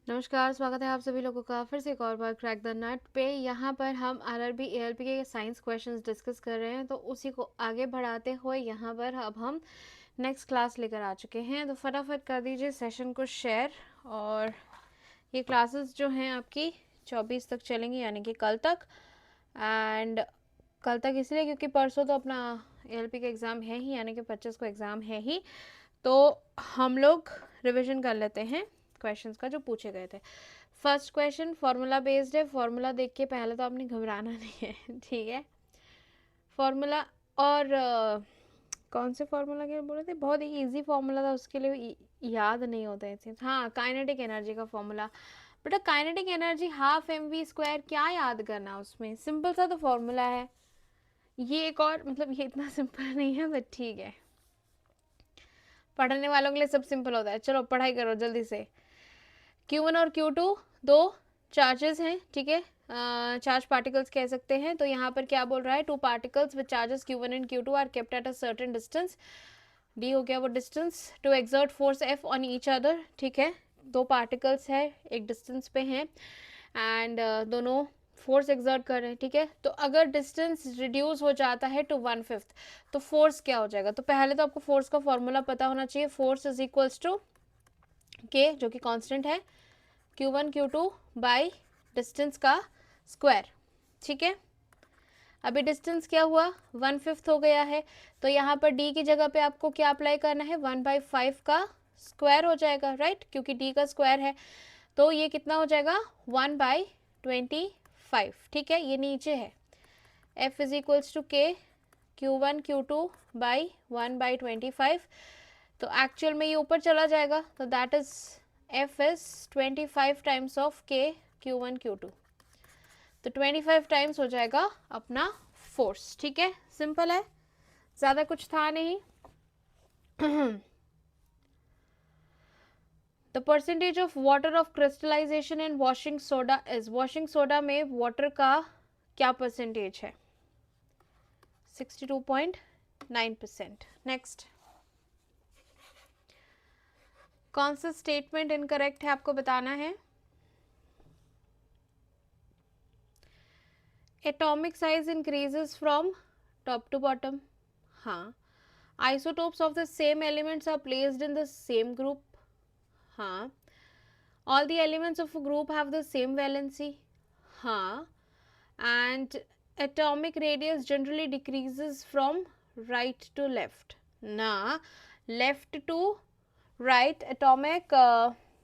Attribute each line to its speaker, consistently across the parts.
Speaker 1: नमस्कार, स्वागत है आप सभी लोगों का फिर से एक और बार क्रैक द नट पे। यहाँ पर हम आरआरबी एएलपी के साइंस क्वेश्चंस डिस्कस कर रहे हैं, तो उसी को आगे बढ़ाते हुए यहाँ पर अब हम नेक्स्ट क्लास लेकर आ चुके हैं। तो फटाफट कर दीजिए सेशन को शेयर। और ये क्लासेस जो हैं आपकी 24 तक चलेंगी, यानी कि कल तक। एंड कल तक इसलिए क्योंकि परसों तो अपना एएलपी का एग्ज़ाम है ही, यानी कि 25 को एग्ज़ाम है ही। तो हम लोग रिवीजन कर लेते हैं क्वेश्चंस का जो पूछे गए थे। फर्स्ट क्वेश्चन फार्मूला बेस्ड है। फार्मूला देख के पहले तो आपने घबराना नहीं है, ठीक है। फार्मूला और कौन से फार्मूला के बोले थे, बहुत ही इजी फार्मूला था, उसके लिए याद नहीं होता है। हाँ, काइनेटिक एनर्जी का फार्मूला। बेटा kinetic energy half m v square, क्या याद करना उसमें, सिंपल सा तो फार्मूला है। ये एक और मतलब ये इतना सिंपल नहीं है, बट ठीक है, पढ़ने वालों के लिए सब सिंपल होता है। चलो पढ़ाई करो जल्दी से। Q1 और Q2 दो चार्जेस हैं, ठीक है, चार्ज पार्टिकल्स कह सकते हैं। तो यहाँ पर क्या बोल रहा है, two particles with charges Q1 and Q2 are kept at a certain distance, d हो गया वो distance, to exert force F on each other, ठीक है। दो पार्टिकल्स है, एक डिस्टेंस पे हैं एंड दोनों फोर्स एक्सर्ट कर रहे हैं, ठीक है। तो अगर डिस्टेंस रिड्यूस हो जाता है टू 1/5 तो फोर्स क्या हो जाएगा। तो पहले तो आपको फोर्स का फॉर्मूला पता होना चाहिए। फोर्स इज इक्वल्स टू के, जो कि कांस्टेंट है, Q1 Q2 बाई डिस्टेंस का स्क्वायर, ठीक है। अभी डिस्टेंस क्या हुआ, 1/5 हो गया है। तो यहाँ पर D की जगह पे आपको क्या अप्लाई करना है, 1/5 का स्क्वायर हो जाएगा, राइट, क्योंकि D का स्क्वायर है। तो ये कितना हो जाएगा, 1/25, ठीक है, ये नीचे है। F इज इक्वल्स टू के Q1 Q2 बाई 1/25। तो एक्चुअल में ये ऊपर चला जाएगा, तो that is F is 25 times of के Q1 Q2। तो 25 टाइम्स हो जाएगा अपना फोर्स, ठीक है, सिंपल है, ज़्यादा कुछ था नहीं। The percentage of water of crystallisation in washing soda is, washing soda में वाटर का क्या परसेंटेज है, 62.9%। नेक्स्ट, कौन सा स्टेटमेंट इनकरेक्ट है आपको बताना है। Atomic size increases from top to bottom, हाँ। Isotopes of the same elements are placed in the same group, हाँ। All the elements of a group have the same valency, हाँ। And atomic radius generally decreases from right to left, ना, left to right atomic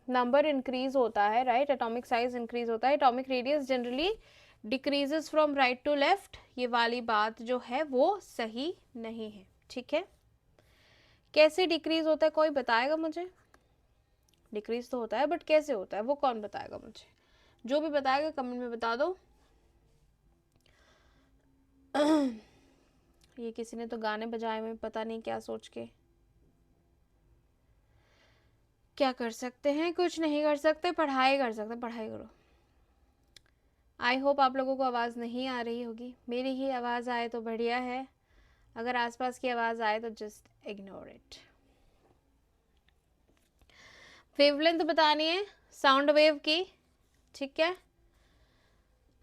Speaker 1: number increase होता है, right, atomic size increase होता है, atomic radius generally decreases from right to left, ये वाली बात जो है वो सही नहीं है, ठीक है। कैसे डिक्रीज होता है, कोई बताएगा मुझे। डिक्रीज तो होता है, बट कैसे होता है वो कौन बताएगा मुझे, जो भी बताएगा कमेंट में बता दो। ये किसी ने तो गाने बजाए हुए, पता नहीं क्या सोच के। क्या कर सकते हैं, कुछ नहीं कर सकते, पढ़ाई कर सकते, पढ़ाई करो। आई होप आप लोगों को आवाज़ नहीं आ रही होगी, मेरी ही आवाज़ आए तो बढ़िया है, अगर आसपास की आवाज़ आए तो जस्ट इग्नोर इट। वेवलेंथ बतानी है साउंड वेव की, ठीक है।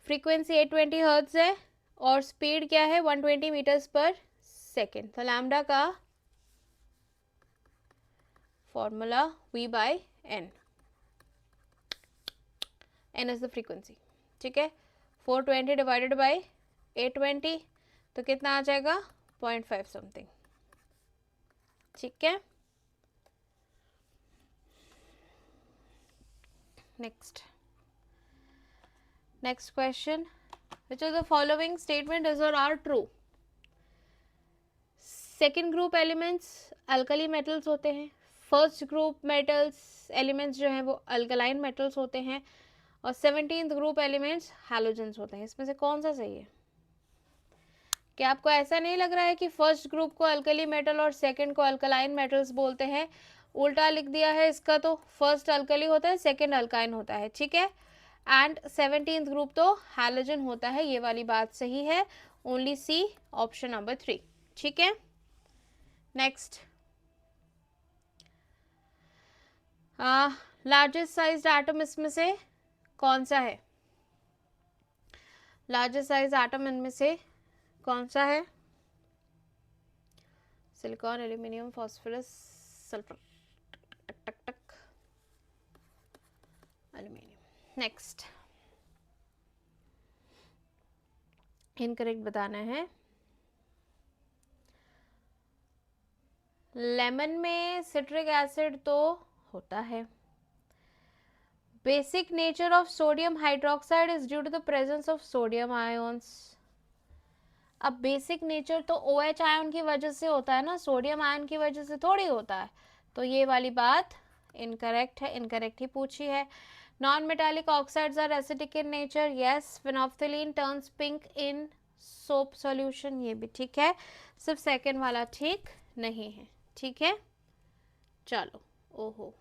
Speaker 1: फ्रीक्वेंसी 820 हर्ट्ज है और स्पीड क्या है, 120 मीटर्स पर सेकेंड। तो लैम्डा का formula V by N, N is the frequency, ठीक है। 420 डिवाइडेड बाई 820 तो कितना आ जाएगा, 0.5 समथिंग, ठीक है। Next, next question, which of the following statement is और are true. Second group elements alkali metals होते हैं, फर्स्ट ग्रुप मेटल्स एलिमेंट्स जो हैं वो अल्कलाइन मेटल्स होते हैं, और 17th ग्रुप एलिमेंट्स हैलोजेंस होते हैं। इसमें से कौन सा सही है। क्या आपको ऐसा नहीं लग रहा है कि फर्स्ट ग्रुप को अल्कली मेटल और सेकंड को अल्कलाइन मेटल्स बोलते हैं, उल्टा लिख दिया है इसका, तो फर्स्ट अल्कली होता है, सेकंड अल्काइन होता है, ठीक है। एंड 17th ग्रुप तो हैलोजन होता है, ये वाली बात सही है, ओनली सी, ऑप्शन नंबर 3, ठीक है। नेक्स्ट, लार्जेस्ट साइज्ड एटम इसमें से कौन सा है? लार्जेस्ट साइज एटम इनमें से कौन सा है? Silicon, aluminium, phosphorus, sulphur. टक टक टक, एल्यूमिनियम। नेक्स्ट, इनकरेक्ट बताना है। लेमन में सिट्रिक एसिड तो होता है। Basic nature of sodium hydroxide is due to the presence of sodium ions. अब बेसिक नेचर तो OH आयन की वजह से होता है ना, सोडियम आयन की वजह से थोड़ी होता है। तो ये वाली बात इनकरेक्ट है, इनकरेक्ट ही पूछी है। Non metallic oxides are acidic in nature, yes. Phenolphthalein turns pink in soap solution, ये भी ठीक है। सिर्फ सेकंड वाला ठीक नहीं है। ठीक है, चलो। ओहो,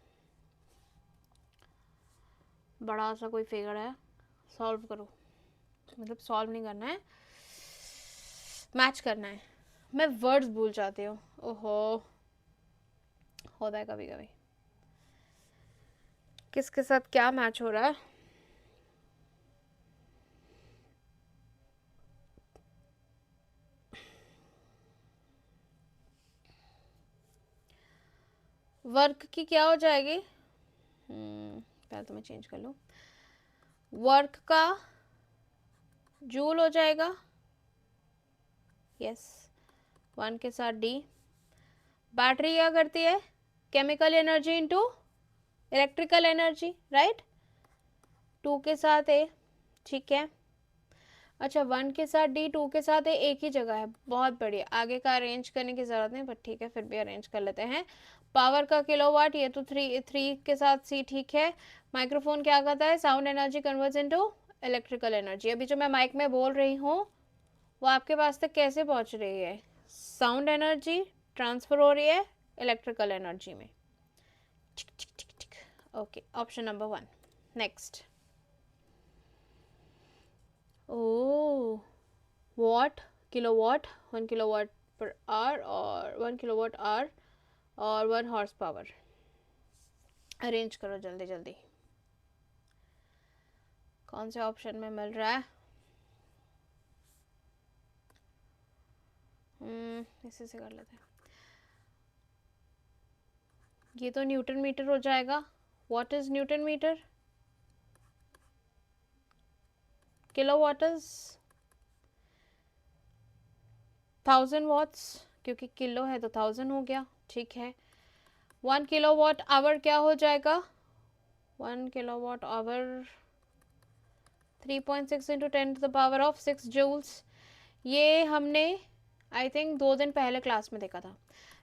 Speaker 1: बड़ा सा कोई फिगर है, सॉल्व करो। मतलब सॉल्व नहीं करना है, मैच करना है। मैं वर्ड्स भूल जाती हूँ, ओहो, होता है कभी कभी। किसके साथ क्या मैच हो रहा है? वर्क की क्या हो जाएगी? पहले तो मैं चेंज कर लूँ। वर्क का जूल हो जाएगा, यस। 1 के साथ D। बैटरी क्या करती है? Chemical energy into electrical energy, right. 2 के साथ A, ठीक है। अच्छा, 1 के साथ D, 2 के साथ A एक ही जगह है, बहुत बढ़िया। आगे का अरेंज करने की जरूरत नहीं, पर ठीक है, फिर भी अरेंज कर लेते हैं। पावर का किलोवाट, ये तो 3 के साथ C, ठीक है। माइक्रोफोन क्या कहता है? Sound energy converts into electrical energy. अभी जो मैं माइक में बोल रही हूँ वो आपके पास तक कैसे पहुंच रही है? साउंड एनर्जी ट्रांसफर हो रही है इलेक्ट्रिकल एनर्जी में। Tick tick tick tick, okay, option number 1। Next, oh watt, kilowatt, 1 kilowatt पर आवर और 1 किलोवाट आवर और 1 हॉर्स पावर। अरेंज करो जल्दी जल्दी, कौन से ऑप्शन में मिल रहा है? इसी से कर लेते हैं। ये तो न्यूटन मीटर हो जाएगा। What is newton metre? Kilowatt is 1000 watts, क्योंकि किलो है तो 1000 हो गया, ठीक है। 1 किलोवाट आवर क्या हो जाएगा? 1 kilowatt hour 3.6 into 10 to the power of 6 joules. ये हमने आई थिंक 2 दिन पहले क्लास में देखा था।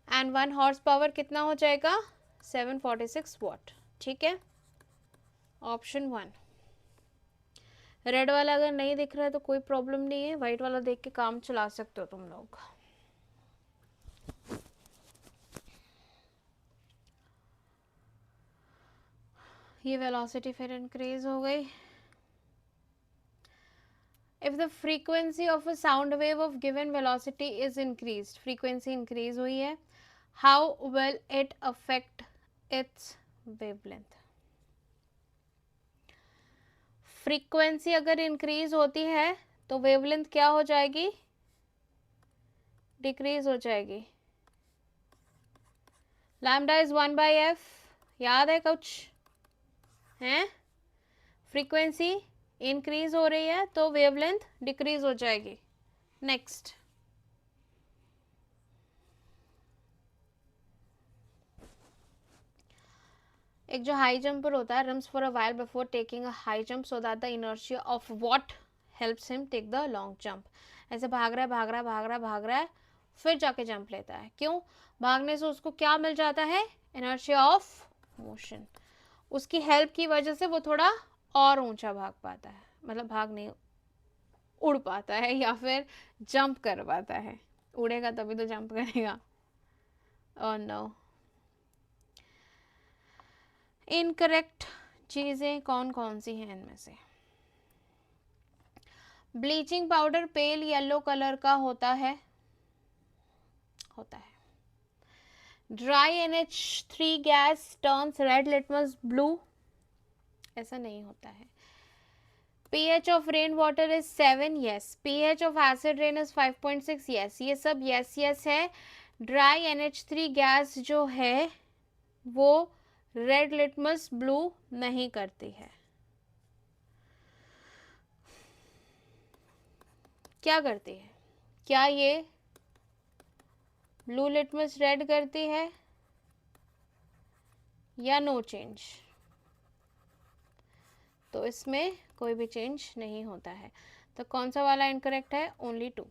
Speaker 1: एंड 1 हॉर्स पावर कितना हो जाएगा? 746 वॉट, ठीक है। ऑप्शन 1। रेड वाला अगर नहीं दिख रहा है तो कोई प्रॉब्लम नहीं है, वाइट वाला देख के काम चला सकते हो तुम लोग। ये वेलोसिटी फिर इंक्रीज हो गई। If the frequency of a sound wave of given velocity is increased, frequency increase हुई है, how will it affect its wavelength? Frequency अगर इंक्रीज होती है तो वेवलेंथ क्या हो जाएगी? डिक्रीज हो जाएगी। लैम्डा इज 1/f, याद है कुछ हैं? फ्रीक्वेंसी इंक्रीज हो रही है तो वेवलेंथ डिक्रीज हो जाएगी। नेक्स्ट, एक जो हाई जंपर होता है runs for a while before taking a high jump so that the inertia of what helps him take the long jump. ऐसे भाग रहा है भाग रहा है भाग रहा है भाग रहा है, फिर जाके जंप लेता है। क्यों? भागने से उसको क्या मिल जाता है? Inertia of motion. उसकी हेल्प की वजह से वो थोड़ा और ऊंचा भाग पाता है, मतलब भाग नहीं, उड़ पाता है या फिर जंप कर पाता है। उड़ेगा तभी तो जंप करेगा। ओह नो, इनकरेक्ट चीजें कौन कौन सी हैं इनमें से? Bleaching powder pale yellow colour का होता है, होता है। Dry NH3 gas turns red litmus blue, ऐसा नहीं होता है। pH of rain water is 7, yes. pH of acid rain is 5.6, yes. ये सब yes yes है. ड्राई NH3 गैस जो है वो रेड लिटमस ब्लू नहीं करती है. क्या करती है? क्या ये ब्लू लिटमस रेड करती है या नो चेंज? तो इसमें कोई भी चेंज नहीं होता है. तो कौन सा वाला इनकरेक्ट है? ओनली 2.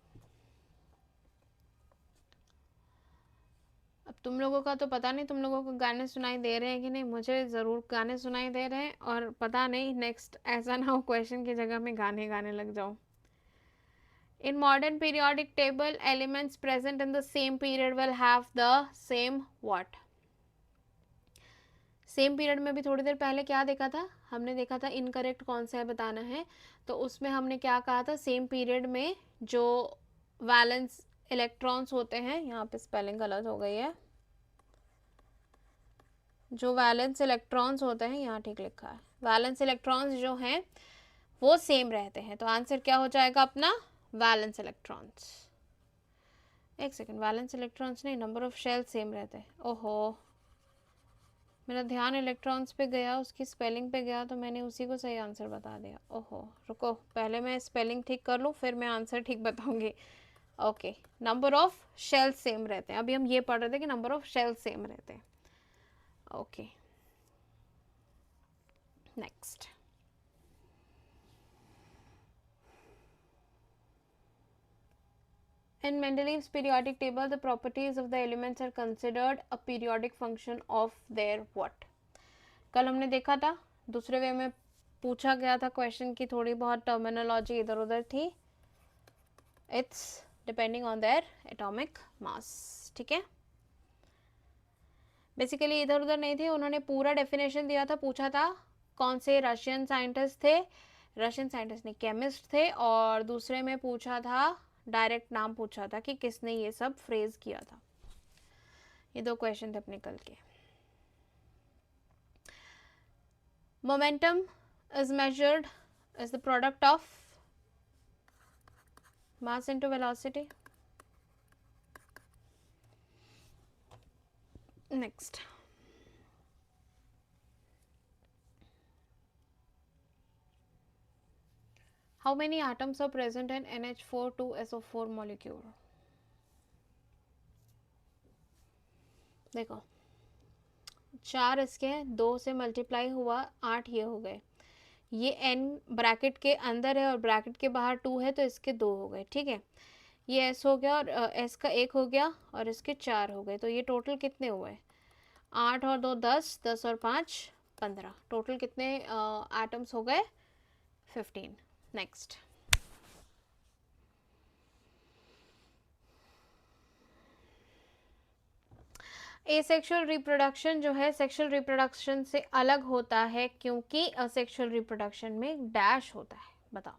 Speaker 1: अब तुम लोगों का तो पता नहीं, तुम लोगों को गाने सुनाई दे रहे हैं कि नहीं. मुझे ज़रूर गाने सुनाई दे रहे हैं, और पता नहीं नेक्स्ट ऐसा ना हो क्वेश्चन की जगह में गाने गाने लग जाऊँ. In modern periodic table, elements present in the same period will have the same what? Same period में भी थोड़ी देर पहले क्या देखा था हमने? देखा था इनकरेक्ट कौन सा है बताना है. तो उसमें हमने क्या कहा था? सेम पीरियड में जो वैलेंस इलेक्ट्रॉन्स होते हैं, यहाँ पे स्पेलिंग गलत हो गई है, जो वैलेंस इलेक्ट्रॉन्स होते हैं, यहाँ ठीक लिखा है, वैलेंस इलेक्ट्रॉन्स जो हैं वो सेम रहते हैं. तो आंसर क्या हो जाएगा अपना? Valence electrons. एक सेकेंड, वैलेंस इलेक्ट्रॉन्स नहीं, नंबर ऑफ शेल सेम रहते हैं. ओहो, मेरा ध्यान इलेक्ट्रॉन्स पे गया, उसकी स्पेलिंग पे गया, तो मैंने उसी को सही आंसर बता दिया. ओहो, रुको, पहले मैं स्पेलिंग ठीक कर लूँ, फिर मैं आंसर ठीक बताऊंगी. Okay, number of shell same रहते हैं. अभी हम ये पढ़ रहे थे कि नंबर ऑफ शेल सेम रहते हैं. Okay, next. In Mendeleev's periodic table, the properties of the elements are considered a periodic function of their what? कल हमने देखा था, दूसरे वे में पूछा गया था क्वेश्चन की, थोड़ी बहुत टर्मिनोलॉजी इधर उधर थी. It's depending on their atomic mass. ठीक है, बेसिकली इधर उधर नहीं थे. उन्होंने पूरा डेफिनेशन दिया था, पूछा था कौन से रशियन साइंटिस्ट थे, रशियन साइंटिस्ट नहीं, केमिस्ट थे, और दूसरे में पूछा था, डायरेक्ट नाम पूछा था कि किसने ये सब फ्रेज किया था. ये दो क्वेश्चन थे अपने कल के. Momentum is measured is the product of mass into velocity. Next, how many atoms are present in NH4 2SO4 molecule? देखो, 4 इसके, 2 से मल्टीप्लाई हुआ 8 ये हो गए. ये n ब्रैकेट के अंदर है और ब्रैकेट के बाहर 2 है, तो इसके 2 हो गए. ठीक है, ये s हो गया, और s का 1 हो गया, और इसके 4 हो गए. तो ये टोटल कितने हुए? 8 और 2 10, 10 और 5 15. टोटल कितने एटम्स हो गए? 15. नेक्स्ट, एसेक्सुअल रिप्रोडक्शन जो है सेक्सुअल रिप्रोडक्शन से अलग होता है, क्योंकि असेक्सुअल रिप्रोडक्शन में डैश होता है. बताओ.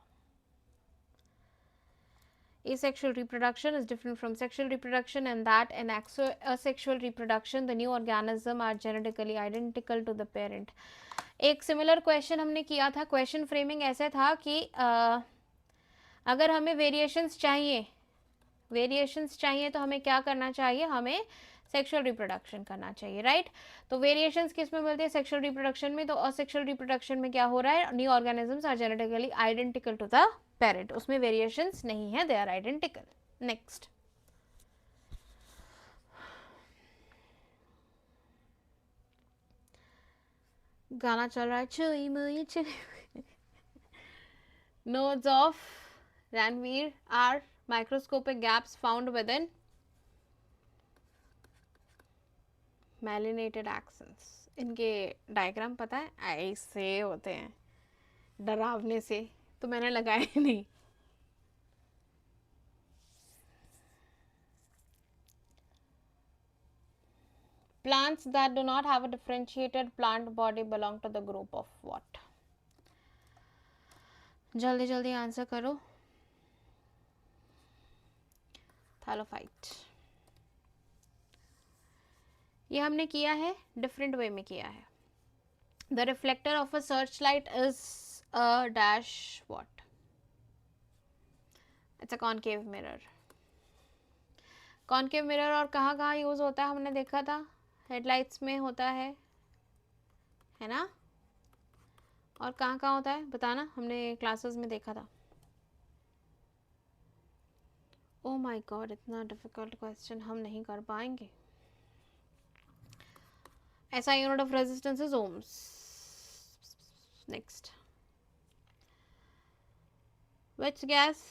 Speaker 1: Asexual reproduction is different from sexual reproduction in that in asexual reproduction the new organism are genetically identical to the parent. एक सिमिलर क्वेश्चन हमने किया था. क्वेश्चन फ्रेमिंग ऐसे था कि अगर हमें वेरिएशंस चाहिए तो हमें क्या करना चाहिए? हमें सेक्सुअल रिप्रोडक्शन करना चाहिए, राइट? तो वेरिएशंस किस में मिलती है? सेक्सुअल रिप्रोडक्शन में. तो असेक्सुअल रिप्रोडक्शन में क्या हो रहा है? New organisms are genetically identical to the parent. उसमें वेरिएशंस नहीं है, दे आर आइडेंटिकल. नेक्स्ट, गाना चल रहा है, चुई मुई चुई. Nodes of Ranvier are microscopic gaps found within myelinated axons. इनके डायग्राम पता है? ऐसे होते हैं, डरावने से, तो मैंने लगाए नहीं. Plants that do not have a differentiated plant body belong to the group of what? जल्दी जल्दी आंसर करो. थैलोफाइट. ये हमने किया है, डिफरेंट वे में किया है. The reflector of a search light is a dash what? It's a concave mirror. Concave mirror और कहाँ कहाँ यूज होता है हमने देखा था, हेडलाइट्स में होता है ना, और कहाँ कहाँ होता है बताना, हमने क्लासेस में देखा था। ओ माय गॉड, इतना डिफिकल्ट क्वेश्चन हम नहीं कर पाएंगे। ऐसा unit of resistance is ohms. Next, which gas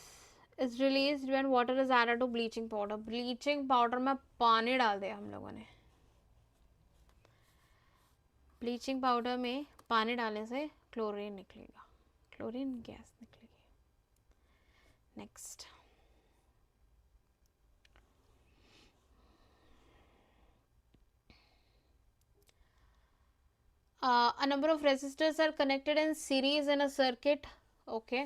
Speaker 1: is released when water is added to bleaching powder? Bleaching powder में पानी डाल दिया हम लोगों ने, ब्लीचिंग पाउडर में पानी डालने से क्लोरीन निकलेगा, क्लोरीन गैस निकलेगी। Next, a number of resistors are connected in series in a circuit. Okay,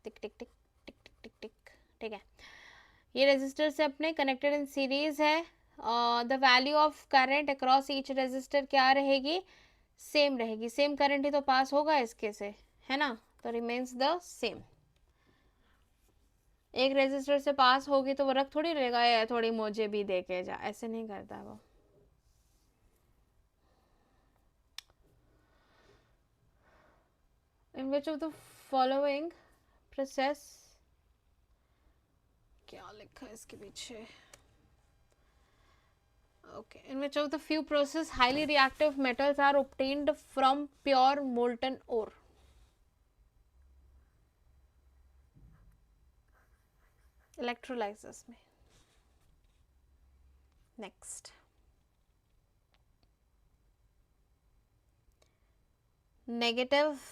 Speaker 1: tick tick tick tick tick tick tick, ठीक है। ये रेजिस्टर से अपने कनेक्टेड इन सीरीज है। The value of current across each resistor क्या रहेगी? Same रहेगी, same current ही तो पास होगा इसके से, है ना, तो रिमेन्स द सेम। एक रेजिस्टर से पास होगी तो वो रख थोड़ी रहेगा या थोड़ी मुझे भी दे के जा, ऐसे नहीं करता वो। In which of the following process, क्या लिखा है इसके पीछे? Okay, in which of the few process highly reactive metals are obtained from pure molten ore? Electrolysis में। Next, negative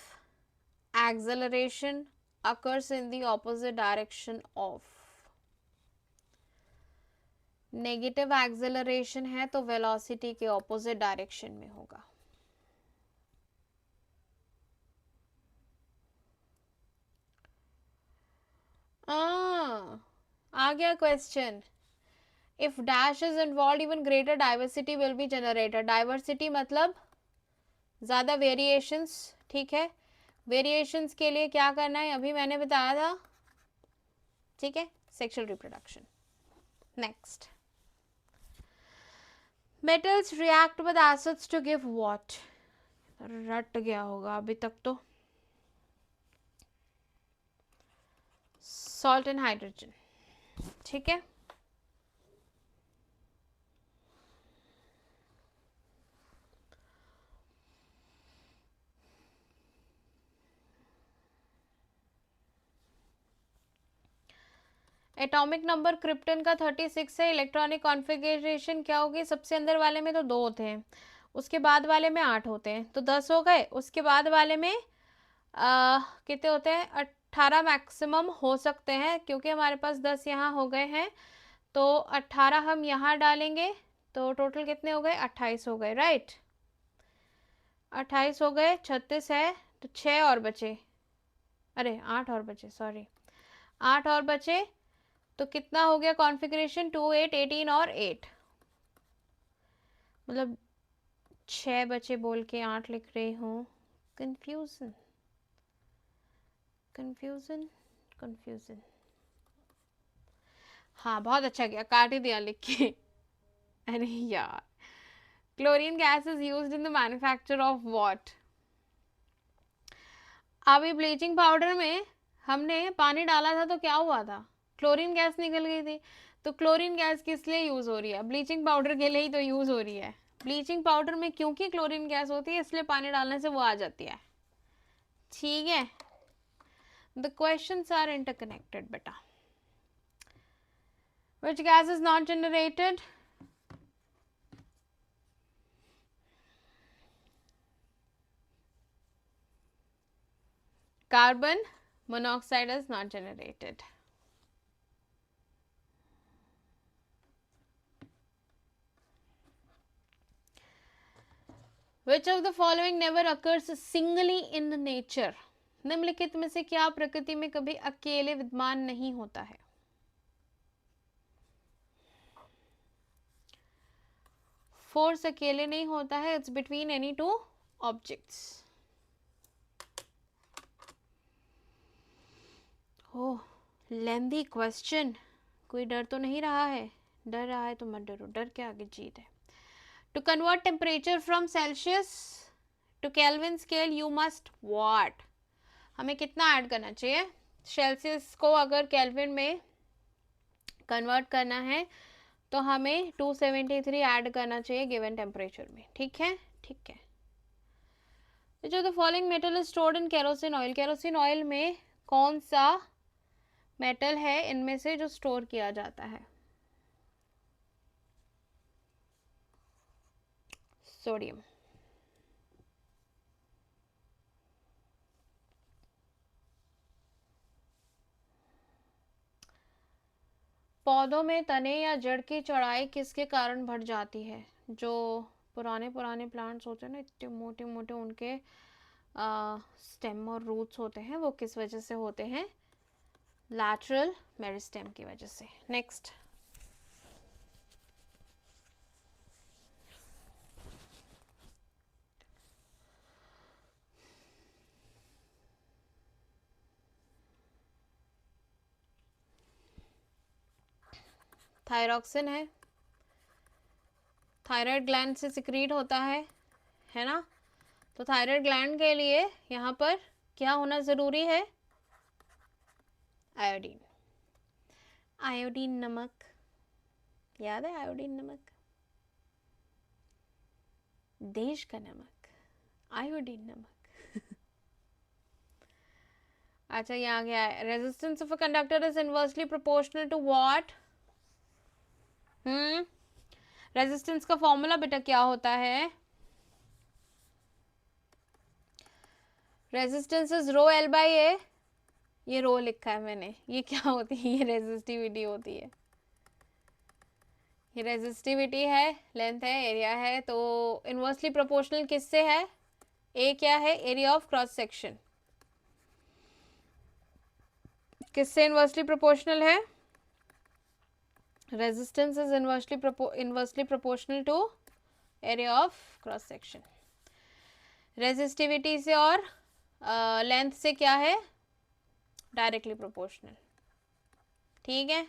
Speaker 1: acceleration occurs in the opposite direction of? Negative acceleration है तो velocity के opposite direction में होगा। आ गया question. If dash is involve even greater diversity will be generated. Diversity मतलब ज्यादा variations, ठीक है। वेरिएशंस के लिए क्या करना है अभी मैंने बताया था, ठीक है, sexual reproduction. Next, metals react with acids to give what? रट गया होगा अभी तक तो। सॉल्ट एंड हाइड्रोजन, ठीक है। एटॉमिक नंबर क्रिप्टन का 36 है। इलेक्ट्रॉनिक कॉन्फ़िगरेशन क्या होगी? सबसे अंदर वाले में तो 2 होते हैं, उसके बाद वाले में 8 होते हैं, तो 10 हो गए। उसके बाद वाले में कितने होते हैं? 18 मैक्सिमम हो सकते हैं, क्योंकि हमारे पास 10 यहाँ हो गए हैं, तो 18 हम यहाँ डालेंगे, तो टोटल कितने हो गए? 28 हो गए, राइट। 28 हो गए, 36 है तो 6 और बचे, अरे 8 और बचे, सॉरी 8 और बचे, तो कितना हो गया कॉन्फ़िगरेशन? 2 8 18 और 8, मतलब 6 बचे बोल के 8 लिख रही हूँ। Confusion confusion confusion. हाँ बहुत अच्छा किया, काट ही दिया लिख के। अरे यार, chlorine gas is used in the manufacture of what? अभी ब्लीचिंग पाउडर में हमने पानी डाला था तो क्या हुआ था? क्लोरीन गैस निकल गई थी। तो क्लोरीन गैस किस लिए यूज हो रही है? ब्लीचिंग पाउडर के लिए ही तो यूज हो रही है। ब्लीचिंग पाउडर में क्योंकि क्लोरीन गैस होती है इसलिए पानी डालने से वो आ जाती है, ठीक है। द क्वेश्चंस आर इंटरकनेक्टेड बेटा। Which gas is not generated? Carbon monoxide is not generated. Which of the following never occurs singly in nature? निम्नलिखित में से क्या प्रकृति में कभी अकेले विद्यमान नहीं होता है? फोर्स अकेले नहीं होता है, it's between any two objects. Oh, lengthy question. कोई डर तो नहीं रहा है? डर रहा है तो मत डरो, डर के आगे जीत है। To convert temperature from celsius to kelvin scale you must what? हमें कितना ऐड करना चाहिए? सेल्सियस को अगर केल्विन में कन्वर्ट करना है तो हमें 273 ऐड करना चाहिए गिवन टेम्परेचर में। ठीक है, ठीक है। जो the following metal is stored in kerosene oil, kerosene oil में कौन सा मेटल है इनमें से जो स्टोर किया जाता है? सोडियम। पौधों में तने या जड़ की चौड़ाई किसके कारण बढ़ जाती है? जो पुराने पुराने प्लांट्स होते हैं ना, इतने मोटे मोटे, उनके स्टेम और रूट्स होते हैं, वो किस वजह से होते हैं? लैटरल मेरिस्टेम की वजह से। नेक्स्ट, थायरॉक्सिन है, थायराइड ग्लैंड से सिक्रीट होता है ना? तो थायराइड ग्लैंड के लिए यहाँ पर क्या होना ज़रूरी है? आयोडीन। आयोडीन नमक, याद है आयोडीन नमक? देश का नमक, आयोडीन नमक। अच्छा, यहाँ गया है, resistance of a conductor is inversely proportional to what? Resistance का फॉर्मूला बेटा क्या होता है? Resistance is rho l by a. ये रो लिखा है मैंने, ये क्या होती है? ये रेजिस्टिविटी होती है। ये रेजिस्टिविटी है, लेंथ है, एरिया है, तो इनवर्सली प्रोपोर्शनल किससे है? ए क्या है? Area of cross section. किससे इनवर्सली प्रोपोर्शनल है? Resistance is inversely proportional to area of cross section. Resistivity से और लेंथ से क्या है? Directly proportional. ठीक है।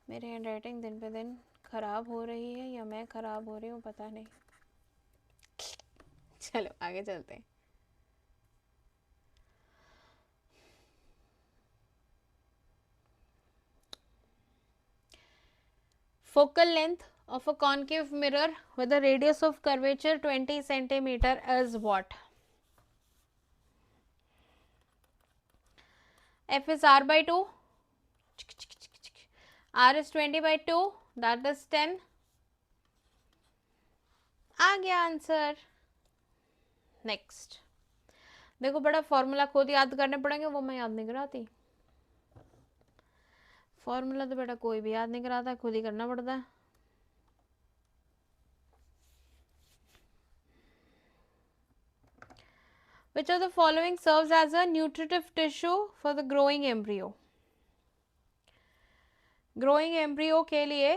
Speaker 1: मेरी हैंड राइटिंग दिन पे दिन खराब हो रही है या मैं खराब हो रही हूँ, पता नहीं। चलो आगे चलते हैं। Focal length of a concave mirror with a radius of curvature 20 centimeter is what? F is R by 2, R is 20 by 2, that is 10. आ गया आंसर। नेक्स्ट, देखो बड़ा फॉर्मूला खुद याद करने पड़ेंगे, वो मैं याद नहीं कराती। फॉर्मूला तो बेटा कोई भी याद नहीं कराता, खुद ही करना पड़ता है। Which of the following serves as a nutritive tissue for the growing embryo? Growing embryo के लिए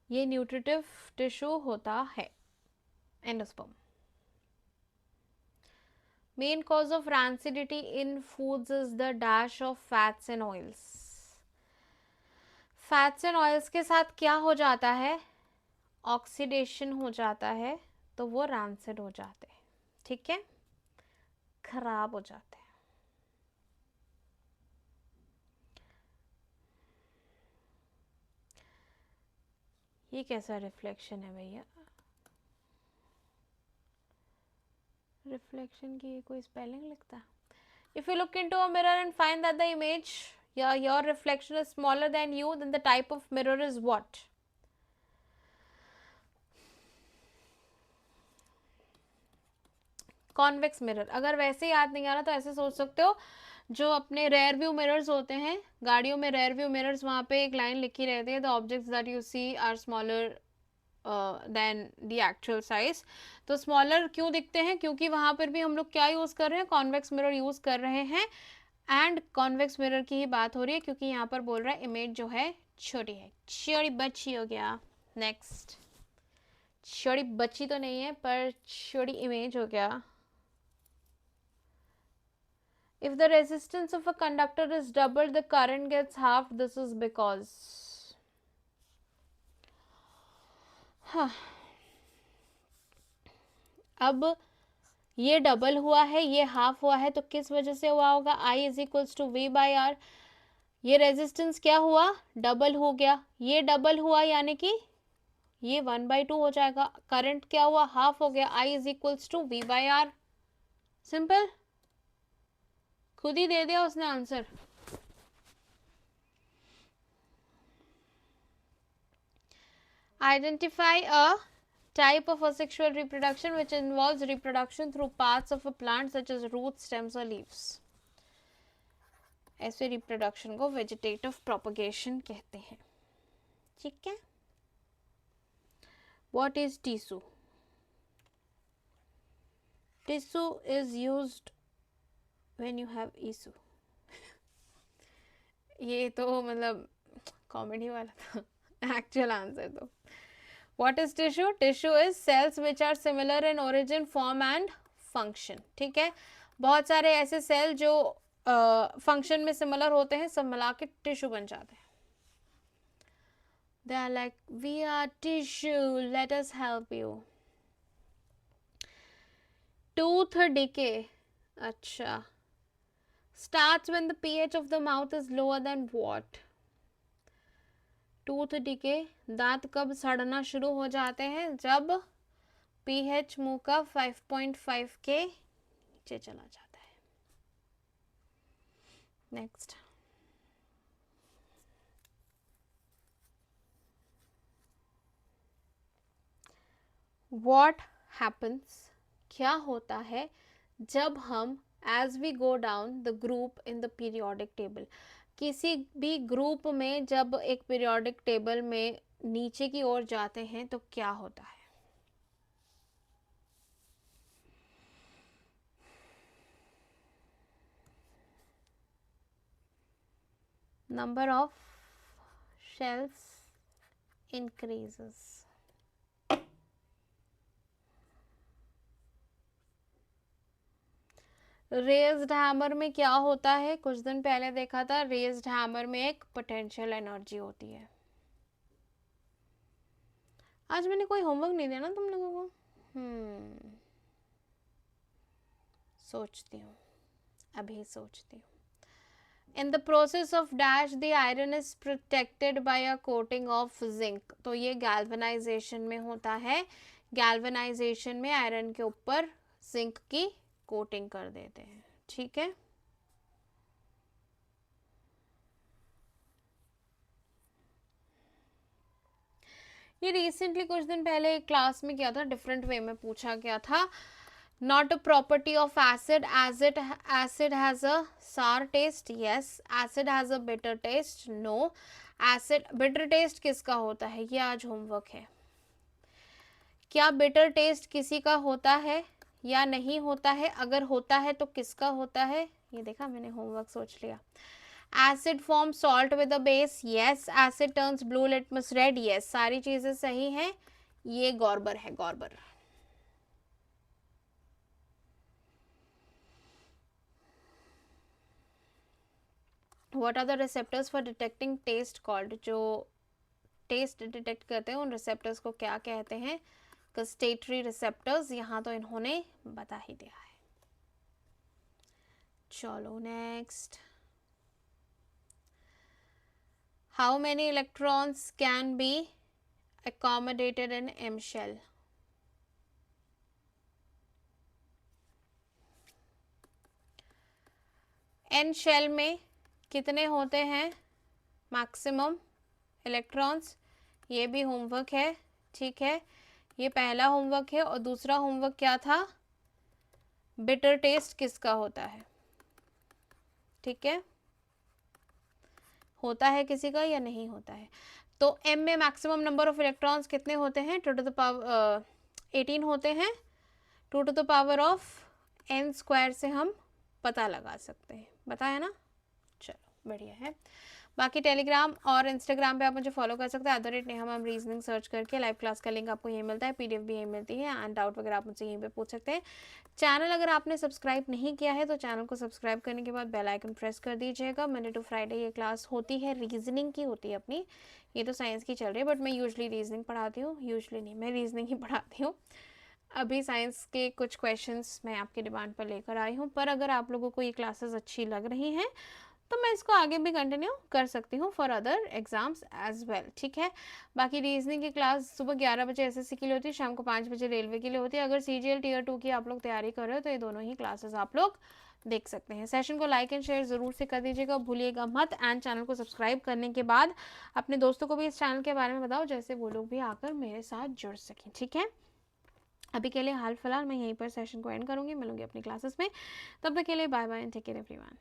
Speaker 1: ये न्यूट्रिटिव टिश्यू होता है endosperm. Main cause of rancidity in foods is the dash of fats and oils. Fats and oils के साथ क्या हो जाता है? ऑक्सीडेशन हो जाता है, तो वो रैंसिड हो जाते हैं। ठीक है, खराब हो जाते हैं। ये कैसा रिफ्लेक्शन है भैया? रिफ्लेक्शन की कोई स्पेलिंग लिखता? If you look into a mirror and find that the image, your reflection is smaller than you, then the type of mirror is what? Convex mirror. अगर वैसे याद नहीं आ रहा तो ऐसे सोच सकते हो, जो अपने रेयर व्यू मिरर्स होते हैं गाड़ियों में, रेयर व्यू मिरर्स, वहाँ पे एक लाइन लिखी रहती है, the objects that you see are smaller than the actual size. तो स्मॉलर क्यों दिखते हैं? क्योंकि वहाँ पर भी हम लोग क्या यूज़ कर रहे हैं? कॉन्वेक्स मिरर यूज़ कर रहे हैं। एंड कॉन्वेक्स मिरर की ही बात हो रही है क्योंकि यहाँ पर बोल रहा है इमेज जो है छोटी है, छोटी बच्ची हो गया। नेक्स्ट, छोटी बच्ची तो नहीं है पर छोटी इमेज हो गया। If the resistance of a conductor is doubled, the current gets halved. This is because. हाँ, अब ये डबल हुआ है, ये हाफ हुआ है, तो किस वजह से हुआ होगा? I is equals to V by R. ये रेजिस्टेंस क्या हुआ? डबल हो गया। ये डबल हुआ यानी कि ये 1/2 हो जाएगा। करंट क्या हुआ? हाफ हो गया। I is equals to V by R. Simple, खुद ही दे दिया उसने answer. Identify a type of asexual reproduction which involves reproduction through parts of a plant such as roots, stems or leaves. ऐसे रिप्रोडक्शन को vegetative propagation कहते हैं। ठीक है। What is tissue? Tissue is used when you have issue. ये तो मतलब comedy वाला था, एक्चुअल आंसर तो। What is tissue? Tissue is cells which are similar in origin, form and function. ठीक है, बहुत सारे ऐसे सेल जो फंक्शन में सिमिलर होते हैं, सब मिला के टिश्यू बन जाते हैं। They are like, we are tissue, let us help you. Tooth decay, अच्छा, starts when the pH of the mouth is lower than what? Tooth decay, दांत कब सड़ना शुरू हो जाते हैं? जब pH मुंह का 5.5 के नीचे चला जाता है। नेक्स्ट, व्हाट हैपन्स, क्या होता है जब हम as we go down the group in the periodic table, किसी भी ग्रुप में जब एक पीरियोडिक टेबल में नीचे की ओर जाते हैं तो क्या होता है? Number of shells increases. Raised hammer में क्या होता है? कुछ दिन पहले देखा था, रेज्ड हैमर में एक पोटेंशियल एनर्जी होती है। आज मैंने कोई होमवर्क नहीं दिया ना तुम लोगों को? सोचती हूँ, अभी सोचती हूँ। In the process of dash, the iron is protected by a coating of zinc. तो ये गैल्वेनाइजेशन में होता है। गैल्वेनाइजेशन में आयरन के ऊपर जिंक की कोटिंग कर देते हैं। ठीक है, ये रिसेंटली कुछ दिन पहले एक क्लास में किया था, डिफरेंट वे में पूछा गया था। Not a property of acid as it acid has a sour taste. Yes. Acid has a bitter taste. No. Acid bitter taste किसका होता है? ये आज होमवर्क है। क्या बिटर टेस्ट किसी का होता है या नहीं होता है? अगर होता है तो किसका होता है? ये देखा, मैंने होमवर्क सोच लिया। Acid form salt with a base. Yes. Asset turns blue litmus red. Yes, सारी चीजें सही हैं। ये गॉर्बर है, गॉर्बर। What are the receptors for detecting taste called? जो टेस्ट डिटेक्ट करते हैं उन रिसेप्टर्स को क्या कहते हैं? Gustatory receptors. यहाँ तो इन्होंने बता ही दिया है। चलो next, how many electrons can be accommodated in M shell? N shell में कितने होते हैं मैक्सिमम इलेक्ट्रॉन्स? ये भी होमवर्क है। ठीक है, ये पहला होमवर्क है। और दूसरा होमवर्क क्या था? बिटर टेस्ट किसका होता है? ठीक है, होता है किसी का या नहीं होता है? तो एम में मैक्सिमम नंबर ऑफ इलेक्ट्रॉन्स कितने होते हैं? 2 to the power 18 होते हैं। 2 to the power of n square से हम पता लगा सकते हैं। बताया ना? चलो बढ़िया है। बाकी टेलीग्राम और इंस्टाग्राम पे आप मुझे फॉलो कर सकते हैं, @नेहा मैम रीजनिंग सर्च करके। लाइव क्लास का लिंक आपको यहीं मिलता है, पीडीएफ भी यहीं मिलती है, एंड डाउट वगैरह आप मुझसे यहीं पे पूछ सकते हैं। चैनल अगर आपने सब्सक्राइब नहीं किया है तो चैनल को सब्सक्राइब करने के बाद बेल आइकन प्रेस कर दीजिएगा। मंडे टू फ्राइडे ये क्लास होती है, रीजनिंग की होती है अपनी। ये तो साइंस की चल रही है, बट मैं यूजली रीजनिंग पढ़ाती हूँ। यूजली नहीं, मैं रीजनिंग ही पढ़ाती हूँ। अभी साइंस के कुछ क्वेश्चंस मैं आपकी डिमांड पर लेकर आई हूँ, पर अगर आप लोगों को ये क्लासेस अच्छी लग रही हैं तो मैं इसको आगे भी कंटिन्यू कर सकती हूँ for other exams as well. ठीक है। बाकी रीजनिंग की क्लास सुबह 11 बजे एसएससी के लिए होती है, शाम को 5 बजे रेलवे के लिए होती है। अगर सीजीएल टीयर 2 की आप लोग तैयारी कर रहे हो तो ये दोनों ही क्लासेस आप लोग देख सकते हैं। सेशन को लाइक एंड शेयर ज़रूर से कर दीजिएगा, भूलिएगा मत। एंड चैनल को सब्सक्राइब करने के बाद अपने दोस्तों को भी इस चैनल के बारे में बताओ, जैसे वो लोग भी आकर मेरे साथ जुड़ सकें। ठीक है। अभी के लिए हाल फिलहाल मैं यहीं पर सेशन को एंड करूँगी, मिलूंगी अपनी क्लासेस में। तब तक के लिए bye bye and take care everyone.